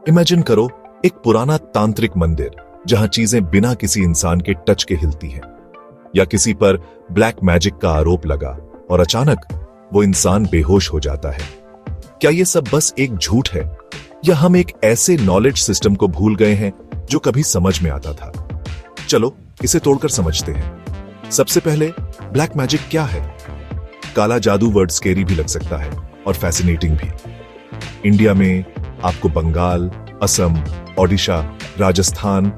Imagine करो एक पुराना तांत्रिक मंदिर जहां चीजें बिना किसी इंसान के टच के हिलती हैं, या किसी पर ब्लैक मैजिक का आरोप लगा और अचानक वो इंसान बेहोश हो जाता है। क्या ये सब बस एक झूठ है, या हम एक ऐसे नॉलेज सिस्टम को भूल गए हैं जो कभी समझ में आता था? चलो इसे तोड़कर समझते हैं। सबसे पहले, ब्लैक मैजिक क्या है? काला जादू वर्ड स्केरी भी लग सकता है और फैसिनेटिंग भी। इंडिया में आपको बंगाल, असम, ओडिशा, राजस्थान,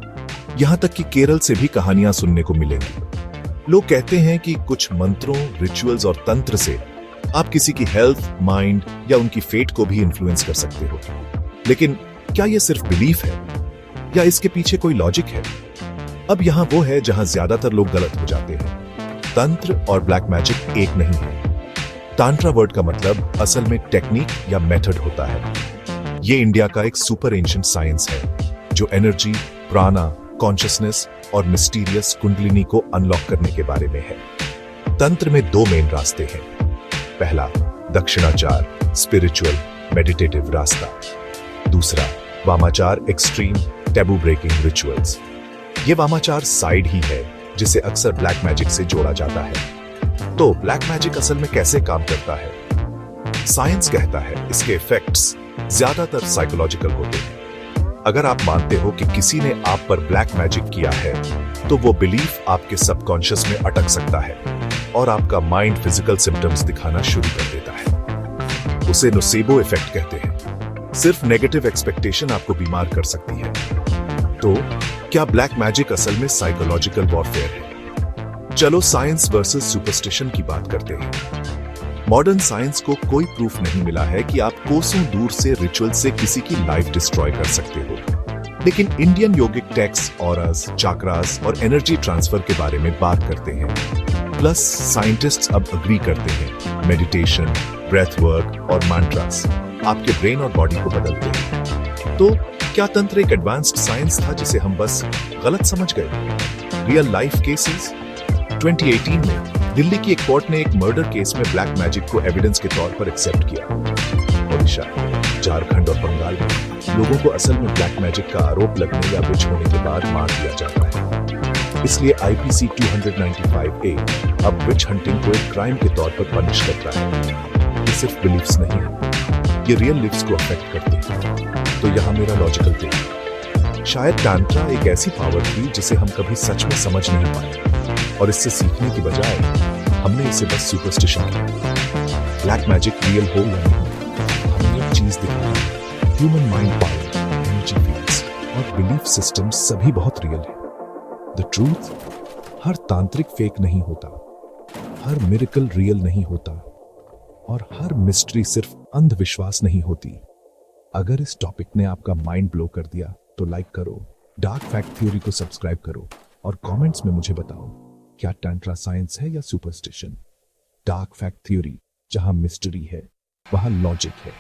यहां तक कि केरल से भी कहानियां सुनने को मिलेंगी। लोग कहते हैं कि कुछ मंत्रों, रिचुअल्स और तंत्र से आप किसी की हेल्थ, माइंड या उनकी फेट को भी इन्फ्लुएंस कर सकते हो। लेकिन क्या यह सिर्फ बिलीफ है, या इसके पीछे कोई लॉजिक है? अब यहां वो है जहां ज्यादातर लोग गलत हो जाते हैं। तंत्र और ब्लैक मैजिक एक नहीं है। तांत्रा वर्ड का मतलब असल में टेक्निक या मेथड होता है। ये इंडिया का एक सुपर एंशिएंट साइंस है जो एनर्जी, प्राणा, कॉन्शियसनेस और मिस्टीरियस कुंडलिनी को अनलॉक करने के बारे में है। तंत्र में दो मेन रास्ते हैं। पहला, दक्षिणाचार, स्पिरिचुअल, मेडिटेटिव रास्ता। दूसरा, वामाचार, एक्सट्रीम, टैबू ब्रेकिंग रिचुअल्स। ये वामाचार साइड ही है जिसे अक्सर ब्लैक मैजिक से जोड़ा जाता है। तो ब्लैक मैजिक असल में कैसे काम करता है? साइंस कहता है इसके इफेक्ट्स ज्यादातर साइकोलॉजिकल होते हैं। अगर आप मानते हो कि किसी ने आप पर ब्लैक मैजिक किया है, तो वो बिलीफ आपके सबकॉन्शियस में अटक सकता है और आपका माइंड फिजिकल सिम्टम्स दिखाना शुरू कर देता है। उसे नोसेबो इफेक्ट कहते हैं। सिर्फ नेगेटिव एक्सपेक्टेशन आपको बीमार कर सकती है। तो क्या ब्लैक मैजिक असल में साइकोलॉजिकल वॉरफेयर है? चलो साइंस वर्सेस सुपरस्टिशन की बात करते हैं। मॉडर्न साइंस को कोई प्रूफ नहीं मिला है कि आप कोसों दूर से रिचुअल से किसी की लाइफ डिस्ट्रॉय कर सकते हो। लेकिन इंडियन योगिक टेक्स्ट ऑरास, चाक्रास और एनर्जी ट्रांसफर के बारे में बात करते हैं। प्लस साइंटिस्ट्स अब अग्री करते हैं मेडिटेशन, ब्रेथ वर्क और मंत्रास आपके ब्रेन और बॉडी को बदलते हैं। तो क्या तंत्र एक एडवांस्ड साइंस था जिसे हम बस गलत समझ गए? Real life cases. 2018 में दिल्ली की एक कोर्ट ने एक मर्डर केस में ब्लैक मैजिक को एविडेंस के तौर पर एक्सेप्ट किया। ओडिशा, झारखंड और बंगाल में लोगों को असल में ब्लैक मैजिक का आरोप लगने या विच होने के बाद मार दिया जाता है। इसलिए आईपीसी 295A अब विच हंटिंग को एक क्राइम के तौर पर पनिश करता है। ये सिर्फ बिलीफ्स नहीं है, ये रियल लिव्स को अफेक्ट करते हैं। तो यहाँ मेरा लॉजिकल टेक, शायद तांत्रा एक ऐसी पावर थी जिसे हम कभी सच में समझ नहीं पाए, और इससे सीखने की बजाय हमने इसे बस सुपरस्टिशन किया। ब्लैक मैजिक रियल हो या नहीं, हमें एक चीज दिखाई है, human mind power, energy fields और बिलीफ सिस्टम सभी बहुत रियल है। द ट्रूथ, हर तांत्रिक फेक नहीं होता, हर मिरेकल रियल नहीं होता, और हर मिस्ट्री सिर्फ अंधविश्वास नहीं होती। अगर इस टॉपिक ने आपका माइंड ब्लो कर दिया तो लाइक करो, डार्क फैक्ट थ्योरी को सब्सक्राइब करो और कमेंट्स में मुझे बताओ, क्या तंत्र साइंस है या सुपरस्टिशन? डार्क फैक्ट थ्योरी, जहां मिस्ट्री है वहां लॉजिक है।